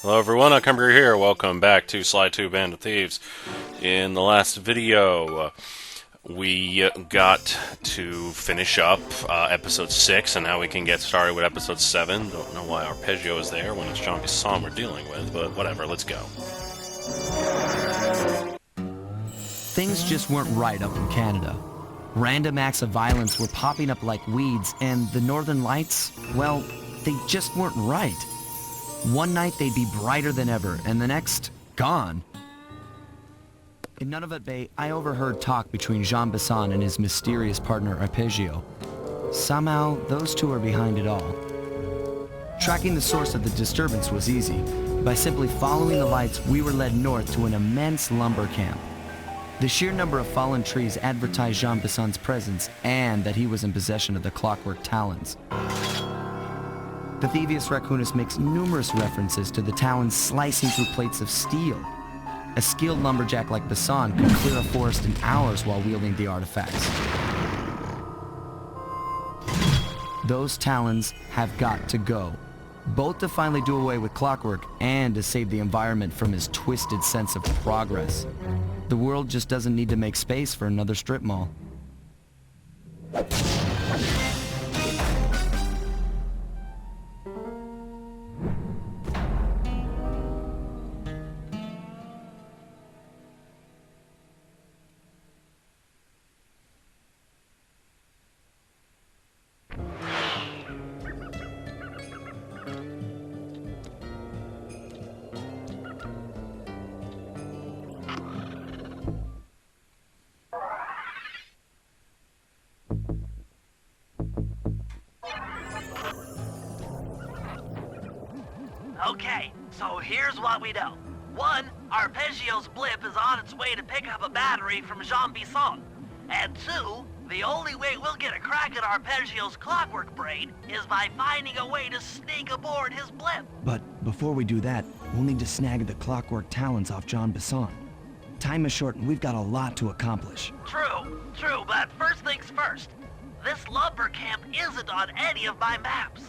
Hello everyone, Alchemicgree here. Welcome back to Sly Cooper and Thieves. In the last video, we got to finish up episode 6, and now we can get started with episode 7. Don't know why Arpeggio is there when it's Jean Bisson we're dealing with, but whatever, let's go. Things just weren't right up in Canada. Random acts of violence were popping up like weeds, and the Northern Lights, well, they just weren't right. One night they'd be brighter than ever, and the next, gone. In Nunavut Bay, I overheard talk between Jean Bisson and his mysterious partner Arpeggio. Somehow, those two are behind it all. Tracking the source of the disturbance was easy. By simply following the lights, we were led north to an immense lumber camp. The sheer number of fallen trees advertised Jean Bisson's presence and that he was in possession of the Clockwerk talons. The Thievius raccoonist makes numerous references to the talons slicing through plates of steel. A skilled lumberjack like Bisson could clear a forest in hours while wielding the artifacts. Those talons have got to go, both to finally do away with Clockwerk and to save the environment from his twisted sense of progress. The world just doesn't need to make space for another strip mall. Okay, so here's what we know. 1, Arpeggio's blip is on its way to pick up a battery from Jean Bisson. And 2, the only way we'll get a crack at Arpeggio's Clockwerk brain is by finding a way to sneak aboard his blip. But before we do that, we'll need to snag the Clockwerk talons off Jean Bisson. Time is short and we've got a lot to accomplish. True, but first things first. This lumber camp isn't on any of my maps.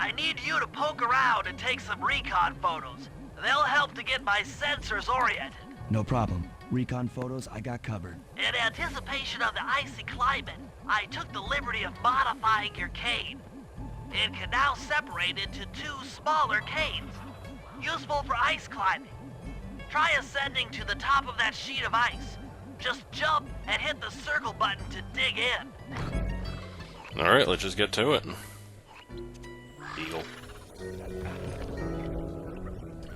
I need you to poke around and take some recon photos. They'll help to get my sensors oriented. No problem. Recon photos, I got covered. In anticipation of the icy climate, I took the liberty of modifying your cane. It can now separate into 2 smaller canes, useful for ice climbing. Try ascending to the top of that sheet of ice. Just jump and hit the circle button to dig in. Alright, let's just get to it. Deal.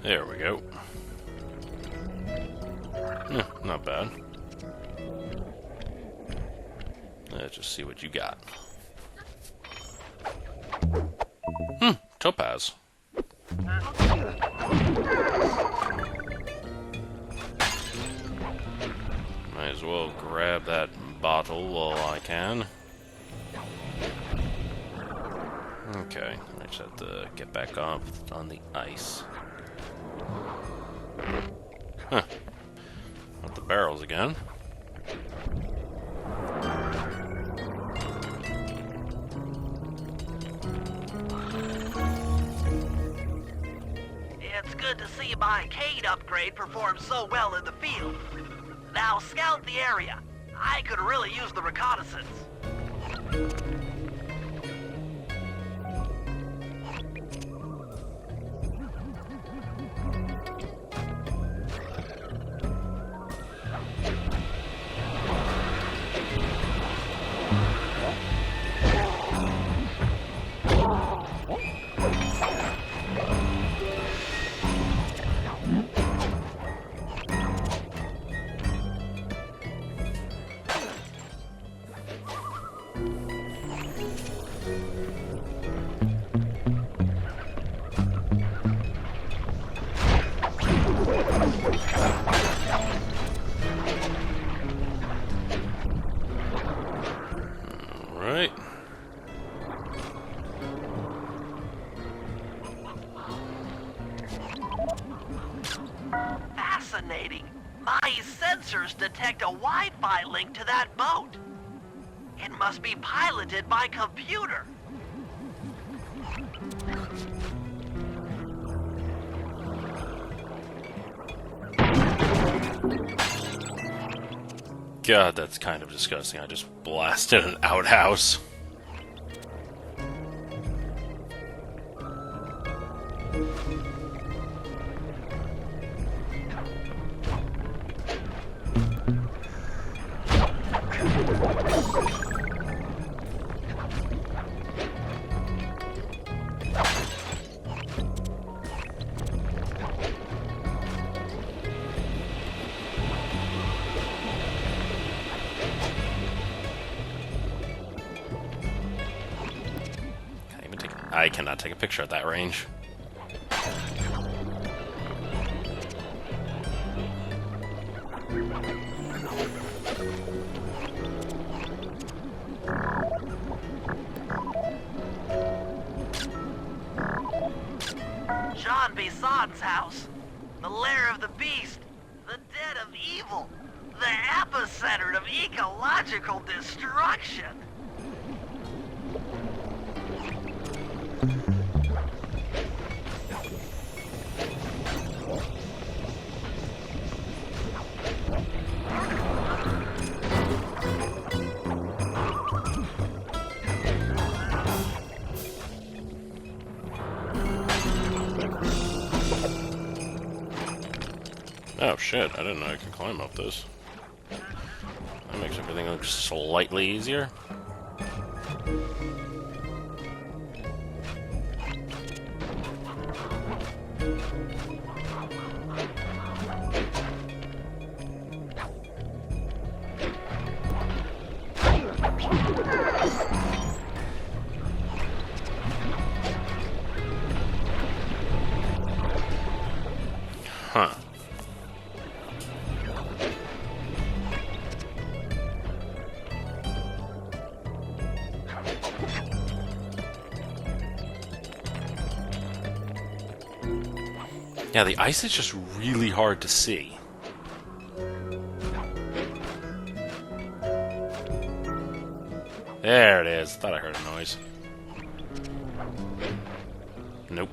There we go. Not bad. Let's just see what you got. Topaz. Might as well grab that bottle while I can. Okay, I just have to get back up on the ice. Huh. Not the barrels again. It's good to see my cane upgrade perform so well in the field. Now scout the area. I could really use the reconnaissance. Alright. Fascinating. My sensors detect a Wi-Fi link to that boat. It must be piloted by computer. God, that's kind of disgusting. I just blasted an outhouse. I cannot take a picture at that range. John Bison's house. The lair of the beast. The den of evil. The epicenter of ecological destruction. Oh shit, I didn't know I could climb up this. That makes everything look slightly easier. Huh. Yeah, the ice is just really hard to see. There it is. Thought I heard a noise. Nope.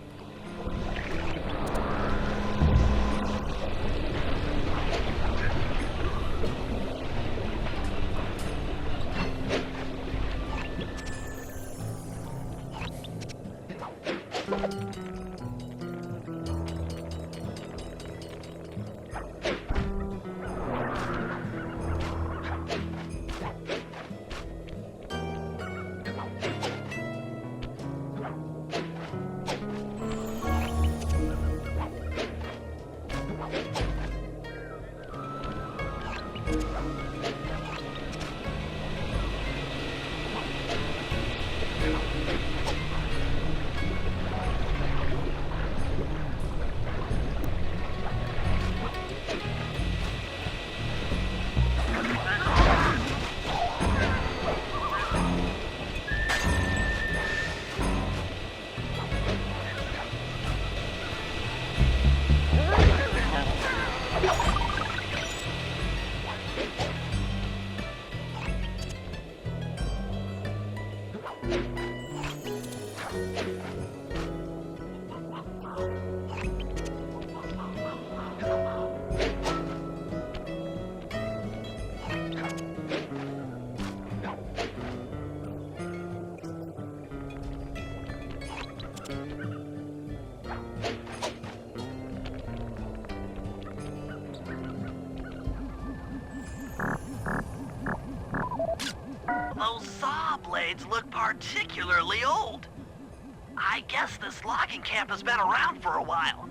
Those saw blades look particularly old. I guess this logging camp has been around for a while.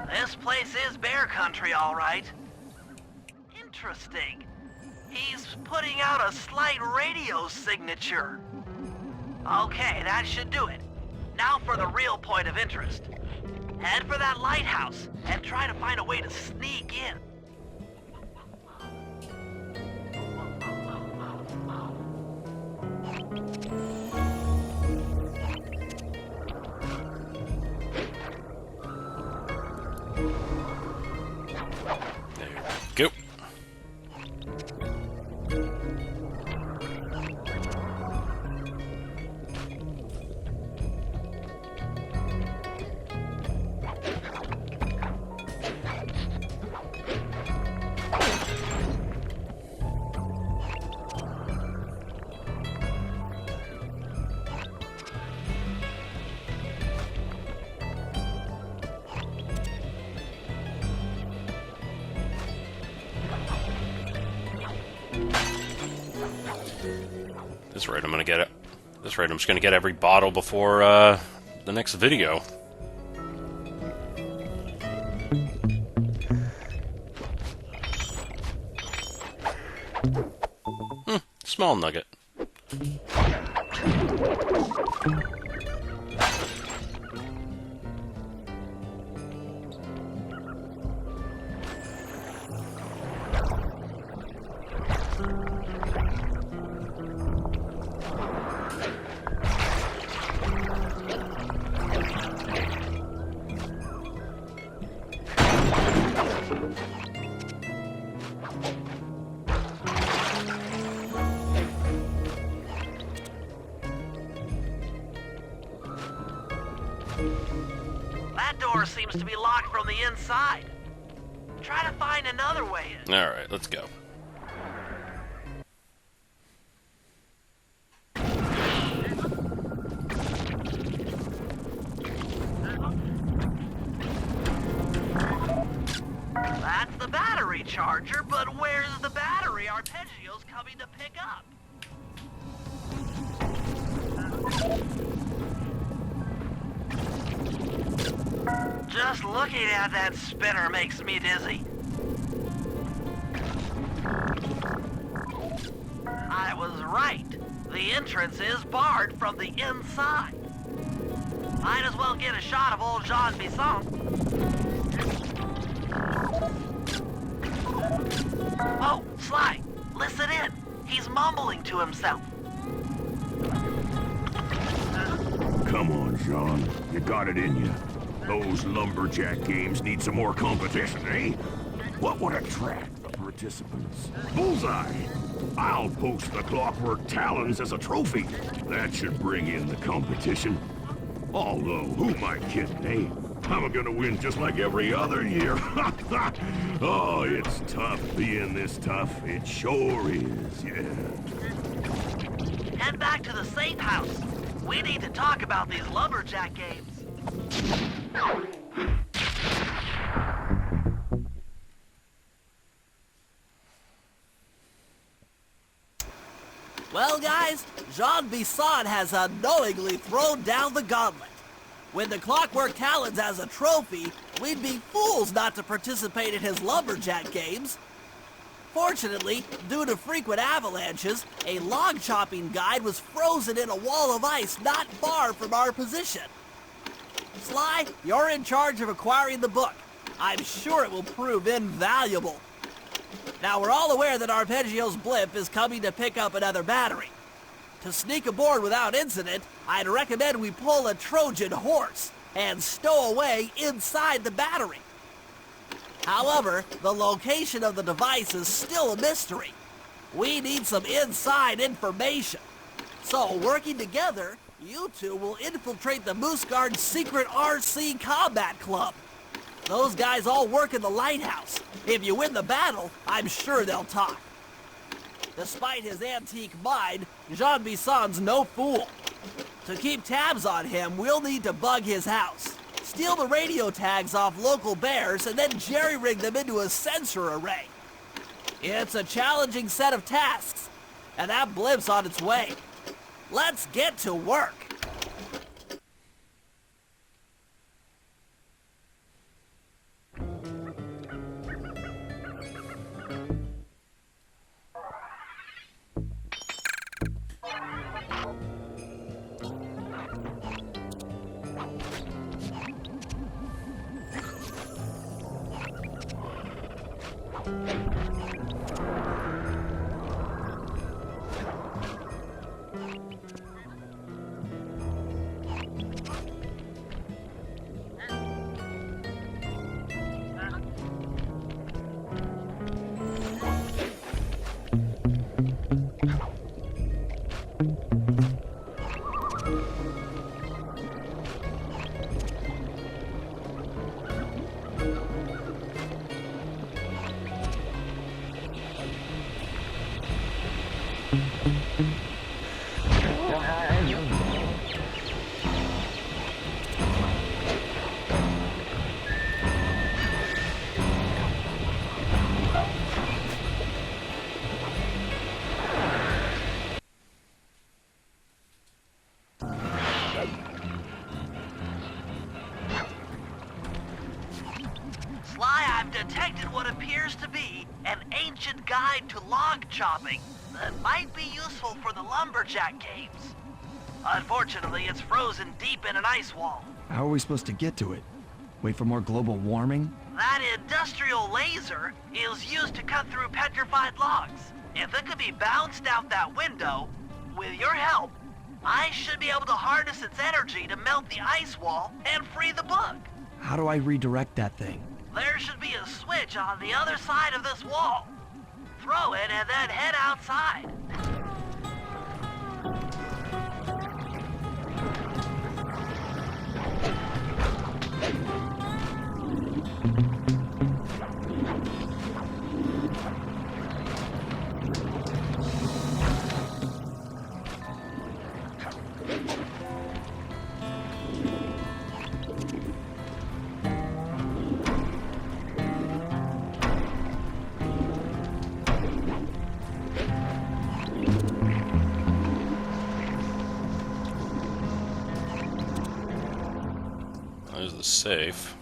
This place is bear country, all right. Interesting. He's putting out a slight radio signature. Okay, that should do it. Now for the real point of interest. Head for that lighthouse and try to find a way to sneak in. Go. That's right, I'm gonna get it. That's right, I'm just gonna get every bottle before the next video. Small nugget. That door seems to be locked from the inside. Try to find another way in. Alright, let's go. That's the battery charger, but where's the battery Arpeggio's coming to pick up? Just looking at that spinner makes me dizzy. I was right. The entrance is barred from the inside. Might as well get a shot of old Jean Bisson. Oh, Sly, listen in. He's mumbling to himself. Come on, Jean. You got it in you. Those lumberjack games need some more competition, eh? What would attract the participants? Bullseye! I'll post the Clockwerk talons as a trophy. That should bring in the competition. Although, who am I kidding, eh? I'm gonna win just like every other year. Oh, it's tough being this tough. It sure is, yeah. Head back to the safe house. We need to talk about these lumberjack games. Well, guys, Jean Bisson has unknowingly thrown down the gauntlet. With the Clockwerk talons as a trophy, we'd be fools not to participate in his lumberjack games. Fortunately, due to frequent avalanches, a log chopping guide was frozen in a wall of ice not far from our position. Sly, you're in charge of acquiring the book. I'm sure it will prove invaluable. Now, we're all aware that Arpeggio's blimp is coming to pick up another battery. To sneak aboard without incident, I'd recommend we pull a Trojan horse and stow away inside the battery. However, the location of the device is still a mystery. We need some inside information. So, working together, you two will infiltrate the Moose Guard's secret RC combat club. Those guys all work in the lighthouse. If you win the battle, I'm sure they'll talk. Despite his antique mind, Jean Bisson's no fool. To keep tabs on him, we'll need to bug his house, steal the radio tags off local bears, and then jerry-rig them into a sensor array. It's a challenging set of tasks, and that blimp's on its way. Let's get to work. Sly, I've detected what appears to be an ancient guide to log chopping that might be useful for the lumberjack games. Unfortunately, it's frozen deep in an ice wall. How are we supposed to get to it? Wait for more global warming? That industrial laser is used to cut through petrified logs. If it could be bounced out that window, with your help, I should be able to harness its energy to melt the ice wall and free the bug. How do I redirect that thing? There should be a switch on the other side of this wall. Throw it and then head outside. There's the safe.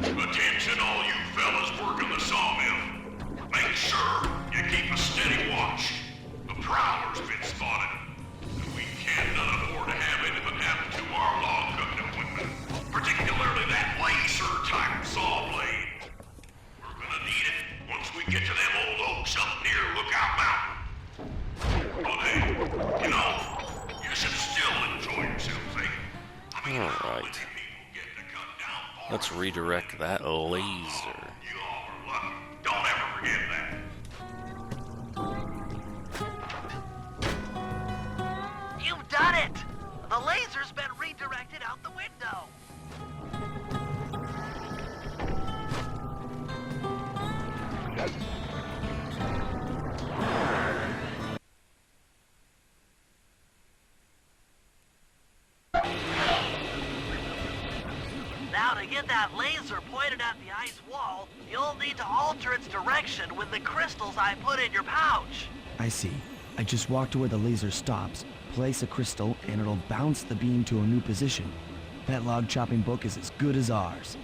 Attention all you fellas working the sawmill. Make sure you keep a steady watch. The prowler's been spotted. And we cannot afford to have anything happen to our log cutting equipment. Particularly that laser-type saw blade. We're gonna need it once we get to them old oaks up near Lookout Mountain. But hey, you know, you should still enjoy yourselves, eh? I mean, All how right. many people get to cut down forests? Let's redirect that laser. You all are lucky. Don't ever forget that. You've done it! The laser's been redirected out the window. Now, to get that laser pointed at the ice wall, you'll need to alter its direction with the crystals I put in your pouch. I see. I just walk to where the laser stops, place a crystal, and it'll bounce the beam to a new position. That log chopping book is as good as ours.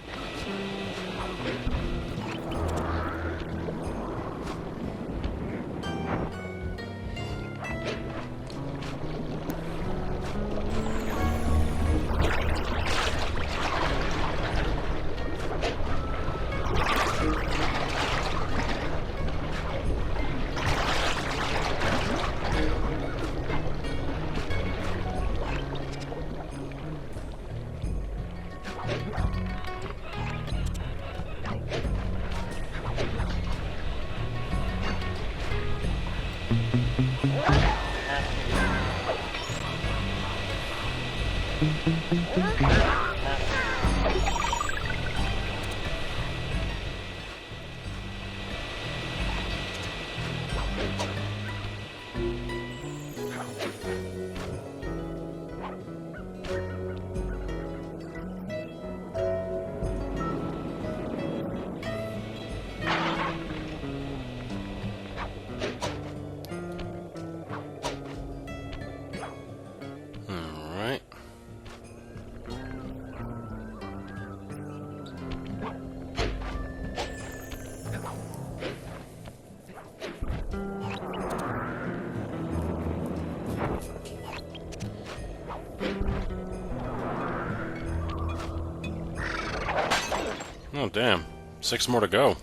Oh, damn. 6 more to go.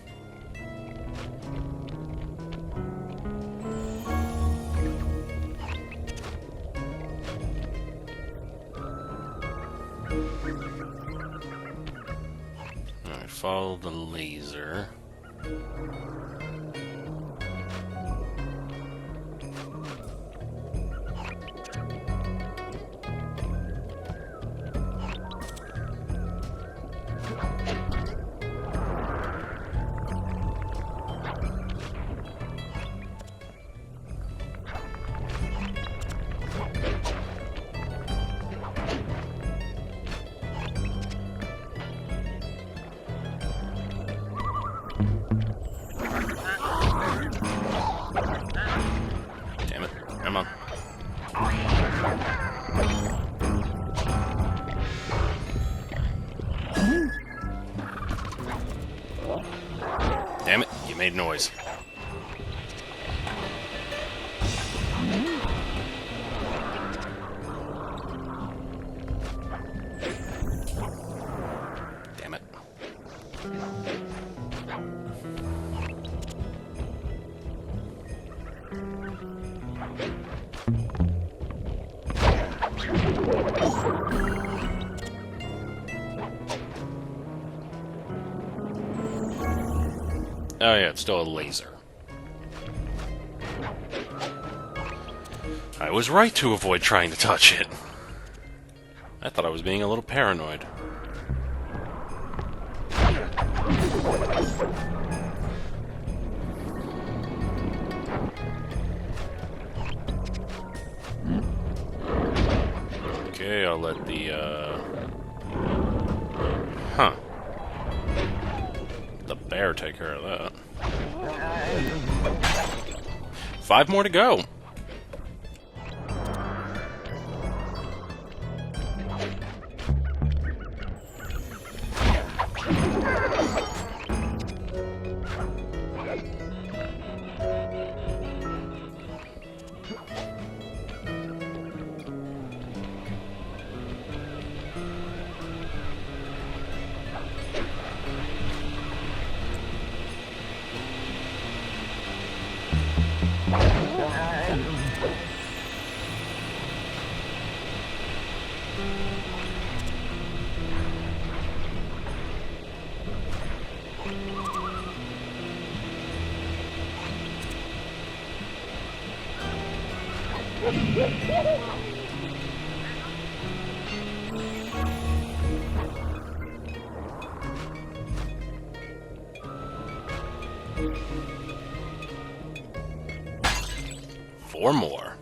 Alright, follow the laser. Damn it. Come on. Damn it, you made noise. Damn it. Oh yeah, it's still a laser. I was right to avoid trying to touch it. I thought I was being a little paranoid. Okay, I'll let the, Huh. The bear take care of that. 5 more to go. Four more.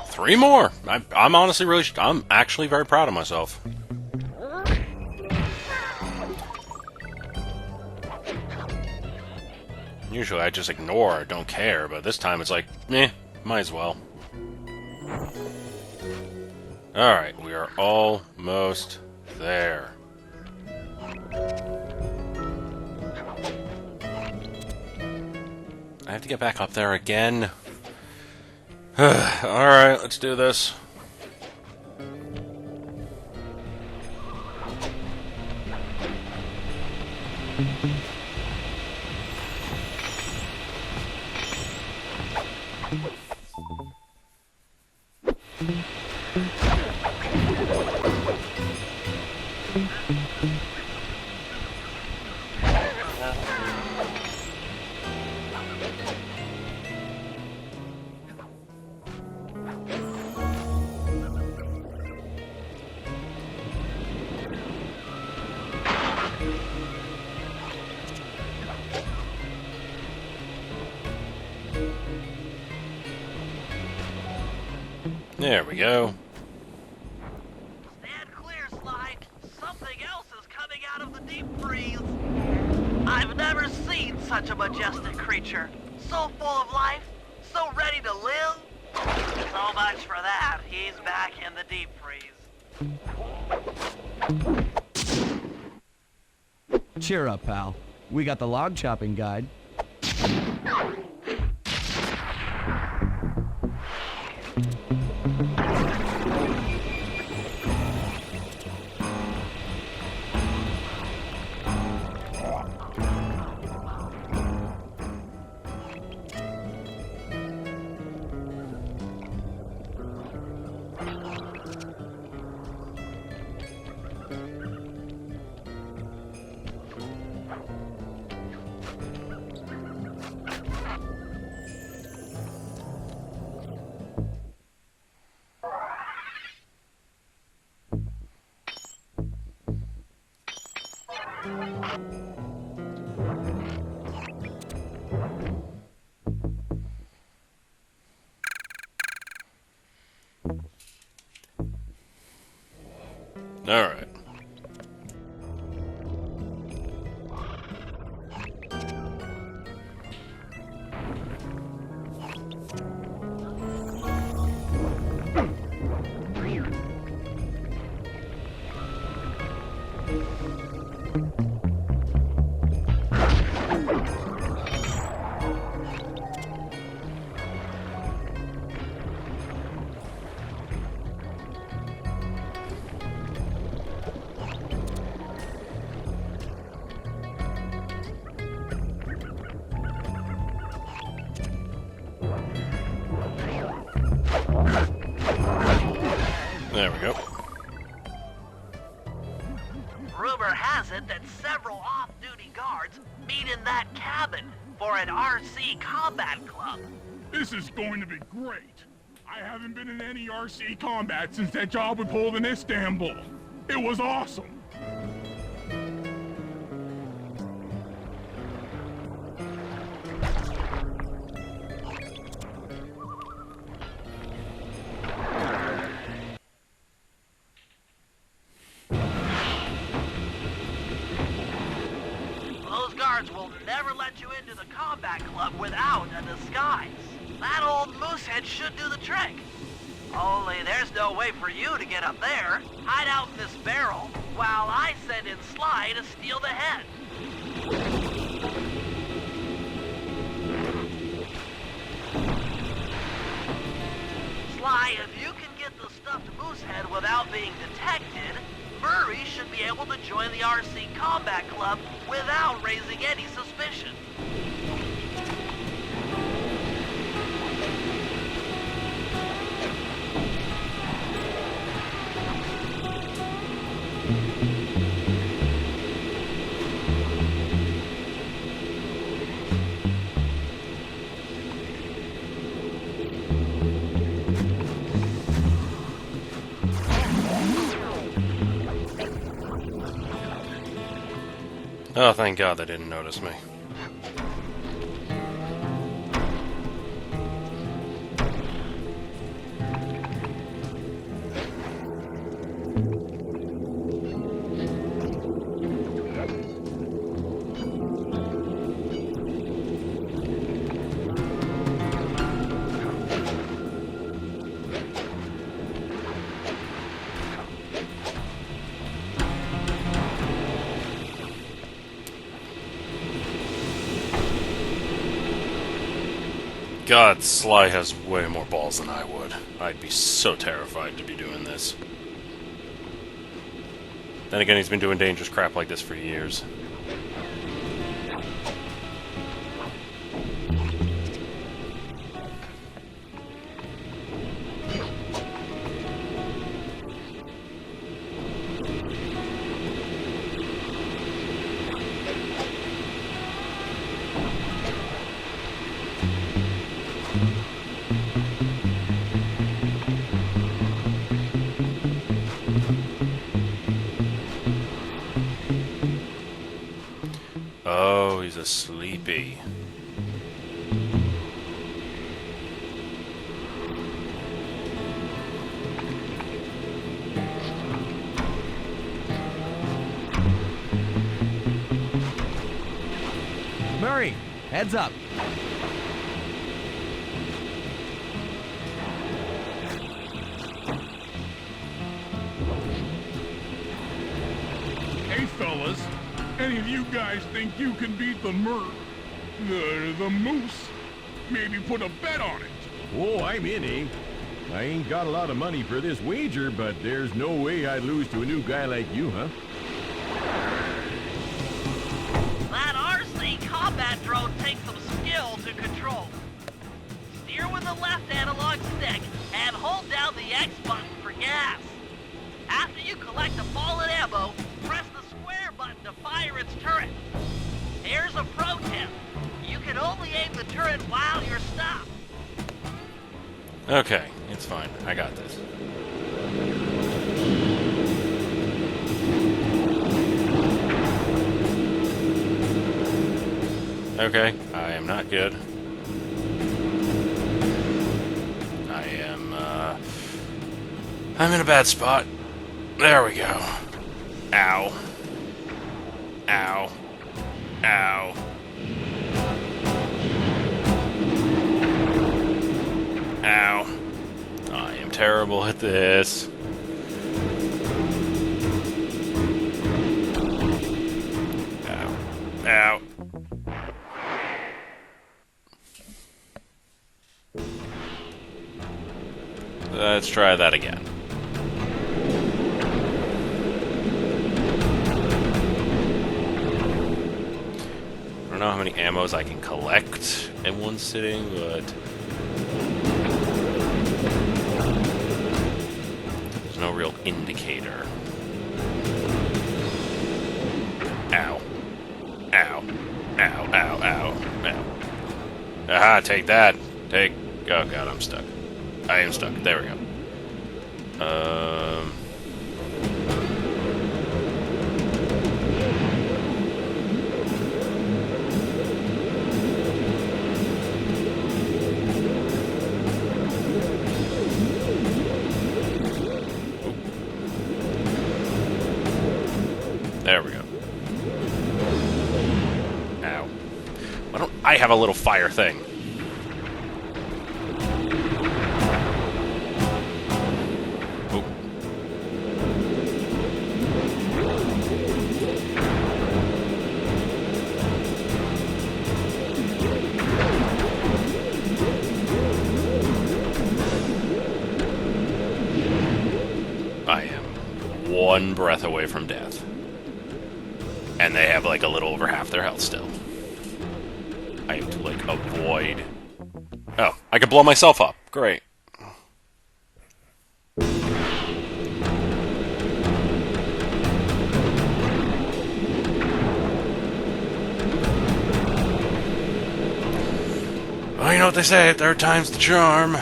Three more. I'm honestly really. I'm actually very proud of myself. Usually I just ignore or don't care, but this time it's like, meh, might as well. Alright, we are almost there. I have to get back up there again. Alright, let's do this. There we go. Stand clear, Sly. Something else is coming out of the deep freeze. I've never seen such a majestic creature. So full of life, so ready to live. So much for that. He's back in the deep freeze. Cheer up, pal. We got the log chopping guide. Alright. There we go. Rumor has it that several off-duty guards meet in that cabin for an RC combat club. This is going to be great. I haven't been in any RC combat since that job we pulled in Istanbul. It was awesome. Those guards will never let you into the combat club without a disguise. That old moosehead should do the trick. Only there's no way for you to get up there. Hide out in this barrel while I send in Sly to steal the head. Sly, if you can get the stuffed moosehead without being detected, Murray should be able to join the RC Combat Club without raising any suspicion. Oh, thank God they didn't notice me. God, Sly has way more balls than I would. I'd be so terrified to be doing this. Then again, he's been doing dangerous crap like this for years. Oh, he's a sleepy. Murray, heads up. Hey, fellas. Any of you guys think you can beat the moose? Maybe put a bet on it. Oh, I'm in, eh? I ain't got a lot of money for this wager, but there's no way I'd lose to a new guy like you, huh? That RC combat drone takes some skill to control. Steer with the left analog stick and hold down the X button for gas. After you collect the fallen ammo, press the square button to fire its turret. Here's a pro tip. You can only aim the turret while you're stopped. Okay, it's fine. I got this. Okay, I am not good. I'm in a bad spot. There we go. Ow. Ow. Ow. Ow. I am terrible at this. Ow. Ow. Let's try that again. I don't know how many ammos I can collect in one sitting, but there's no real indicator. Ow. Ow. Ow, ow, ow, ow. Aha, take that. Take... Oh god, I'm stuck. I am stuck. There we go. There we go. Ow. Why don't I have a little fire thing? Oh. I am one breath away from death. And they have like a little over half their health still. I have to like avoid... Oh, I can blow myself up. Great. Well, you know what they say, third time's the charm.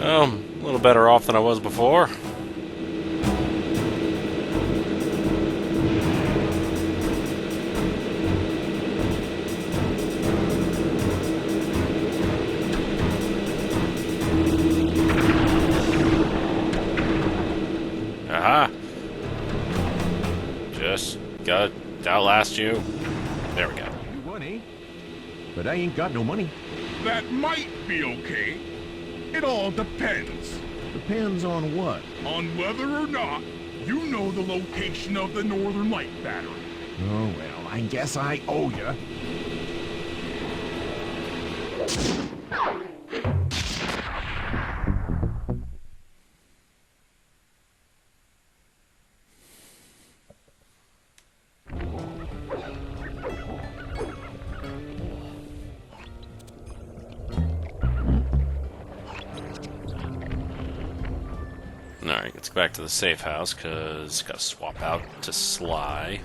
A little better off than I was before. Aha! Just gotta outlast you. There we go. You won, eh? But I ain't got no money. That might be okay. It all depends. Depends on what? On whether or not you know the location of the Northern Light battery. Oh, well, I guess I owe you. Alright, Let's go back to the safe house, because gotta swap out to Sly.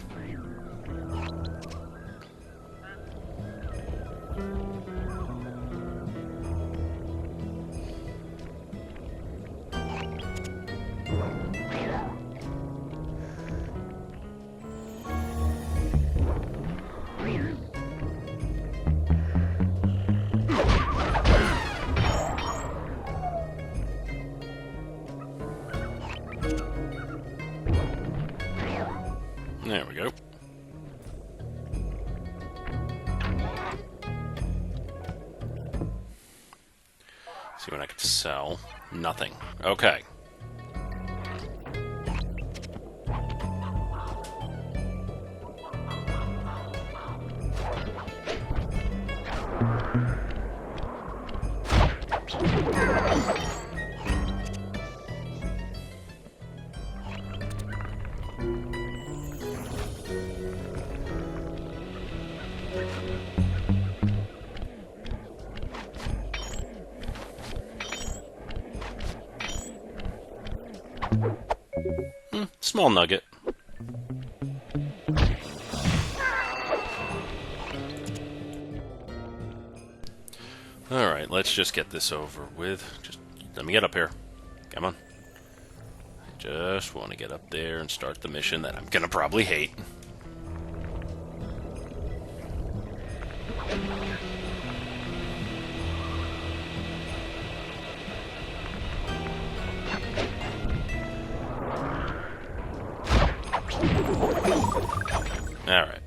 There we go. See what I can sell. Nothing. Okay. Small nugget. Alright, let's just get this over with. Just let me get up here. Come on. I just want to get up there and start the mission that I'm gonna probably hate. Alright.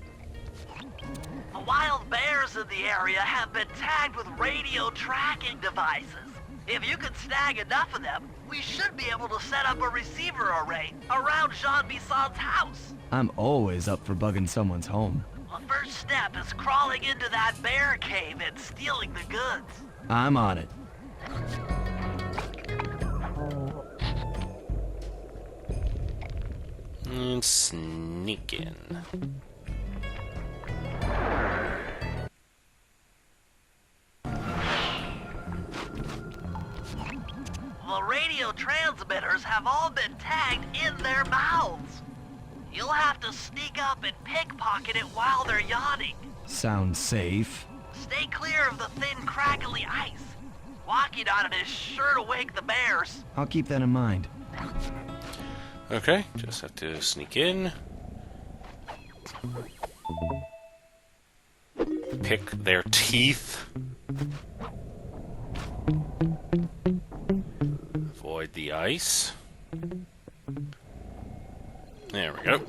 The wild bears in the area have been tagged with radio tracking devices. If you can snag enough of them, we should be able to set up a receiver array around Jean Bisson's house. I'm always up for bugging someone's home. The first step is crawling into that bear cave and stealing the goods. I'm on it. And sneak in. The radio transmitters have all been tagged in their mouths. You'll have to sneak up and pickpocket it while they're yawning. Sounds safe. Stay clear of the thin, crackly ice. Walking on it is sure to wake the bears. I'll keep that in mind. Okay, just have to sneak in. Pick their teeth. Avoid the ice. There we go.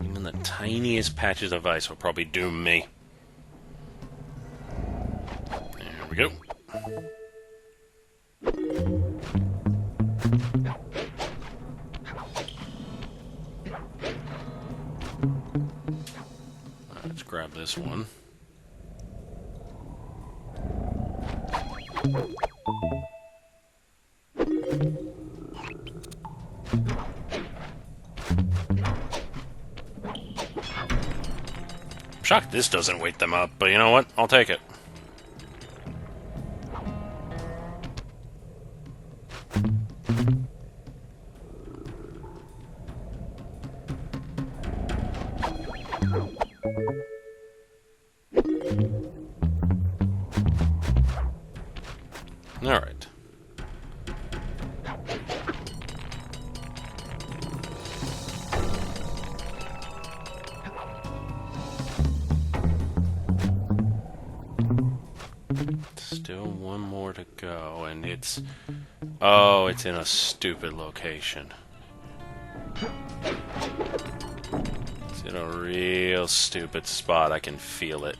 Even the tiniest patches of ice will probably doom me. There we go. Let's grab this one. I'm shocked this doesn't wake them up, but you know what? I'll take it. All right. Still one more to go, and it's... Oh, it's in a stupid location. It's in a real stupid spot. I can feel it.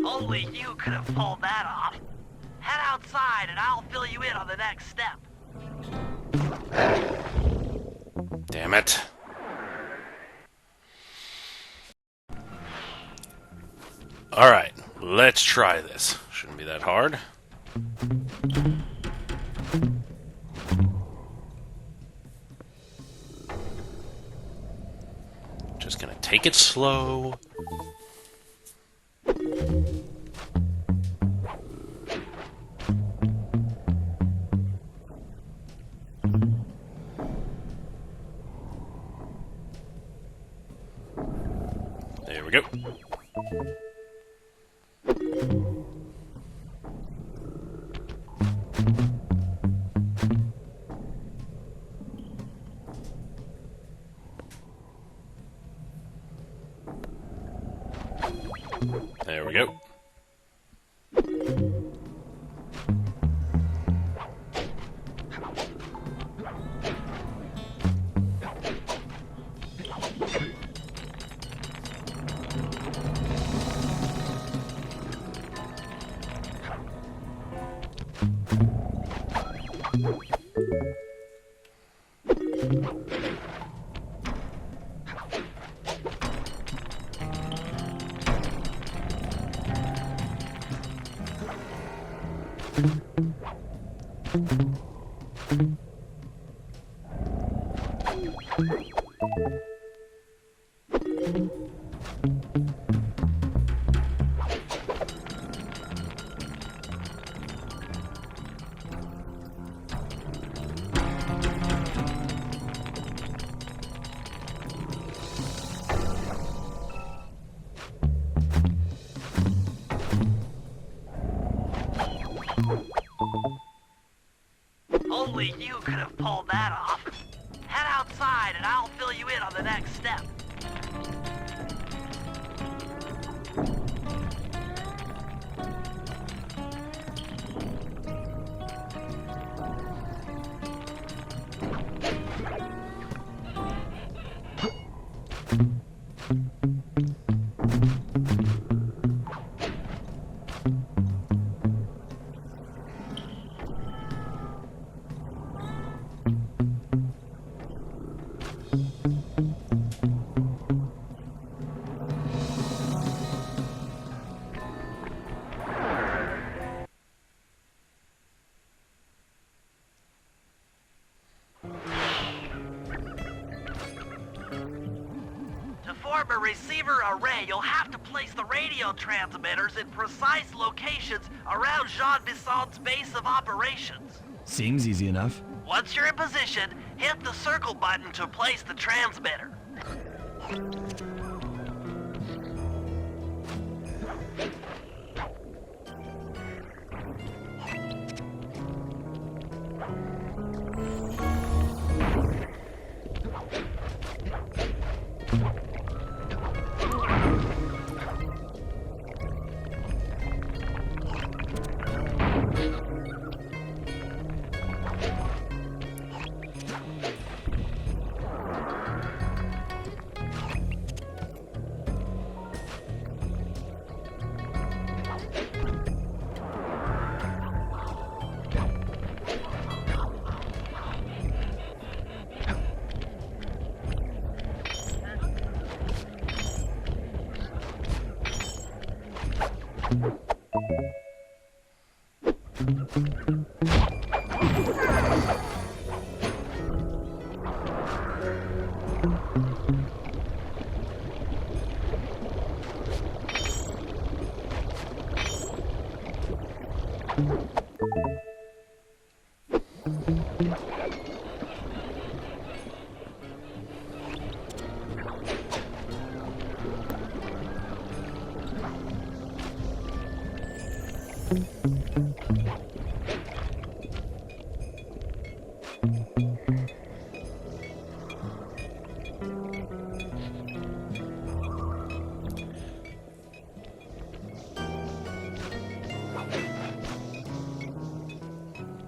Only you could have pulled that off. Head outside and I'll fill you in on the next step. Damn it. Alright, let's try this, Shouldn't be that hard. Just gonna take it slow. There we go. There we go. Only you could have pulled that off. Head outside and I'll fill you in on the next step. To form a receiver array, you'll have to place the radio transmitters in precise locations around Jean Bisson's base of operations. Seems easy enough. Once you're in position, hit the circle button to place the transmitter.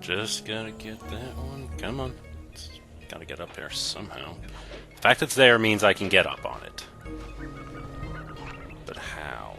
Just gotta get that one. Come on. Gotta get up there somehow. The fact it's there means I can get up on it. But how?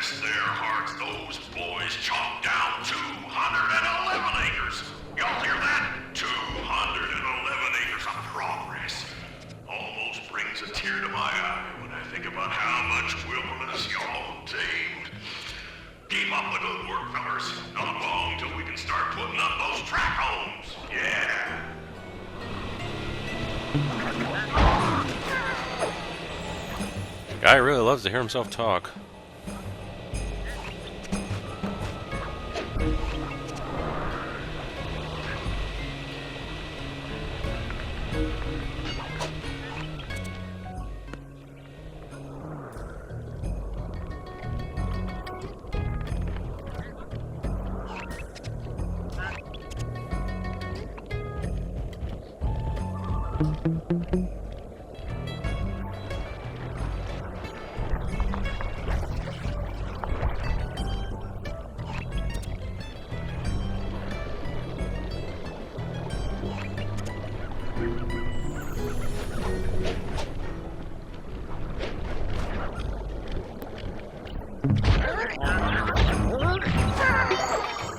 Bless their hearts, those boys chopped down 211 acres. Y'all hear that? 211 acres of progress. Almost brings a tear to my eye when I think about how much wilderness y'all tamed. Keep up the good work, fellas. Not long till we can start putting up those track homes. Yeah. Guy really loves to hear himself talk.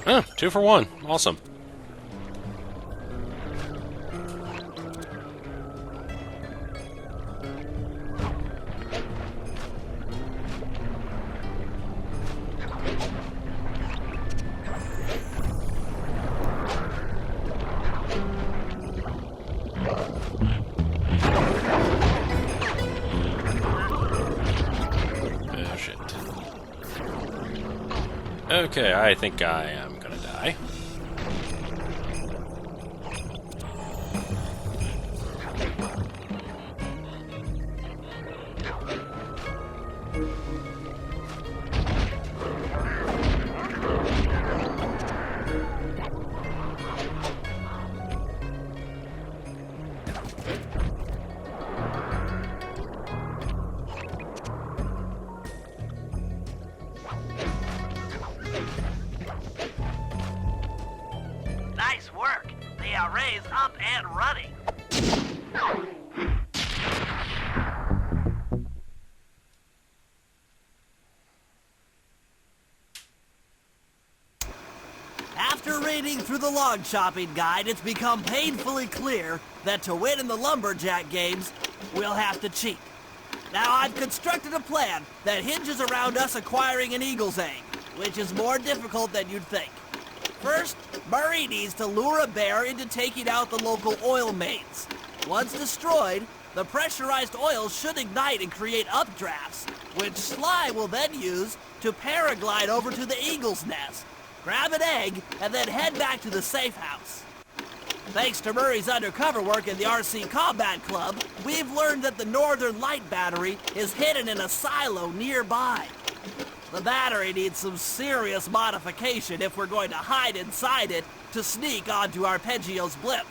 Oh, 2 for 1. Awesome. Oh, shit. Okay, I think I am gonna die. Nice work. The array's up and running. After reading through the log chopping guide, it's become painfully clear that to win in the lumberjack games, we'll have to cheat. Now, I've constructed a plan that hinges around us acquiring an eagle's egg, which is more difficult than you'd think. First, Murray needs to lure a bear into taking out the local oil mains. Once destroyed, the pressurized oil should ignite and create updrafts, which Sly will then use to paraglide over to the eagle's nest, grab an egg, and then head back to the safe house. Thanks to Murray's undercover work in the RC Combat Club, we've learned that the Northern Light battery is hidden in a silo nearby. The battery needs some serious modification if we're going to hide inside it to sneak onto Arpeggio's blimp.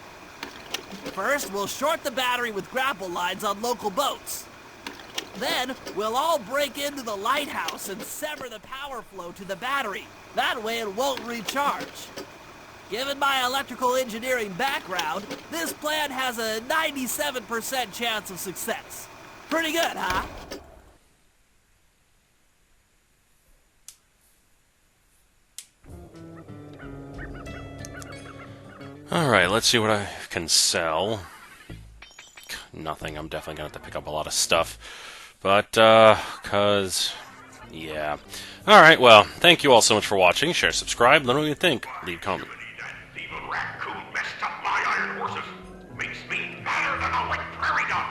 First, we'll short the battery with grapple lines on local boats. Then, we'll all break into the lighthouse and sever the power flow to the battery. That way it won't recharge. Given my electrical engineering background, this plan has a 97% chance of success. Pretty good, huh? Alright, let's see what I can sell. Nothing. I'm definitely gonna have to pick up a lot of stuff. But, yeah. Alright, well, thank you all so much for watching. Share, subscribe, let me know what you think. Leave a comment. That thief of raccoon messed up my iron horses. Makes me madder than a wet prairie dog.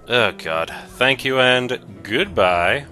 Oh, God. Thank you, and goodbye.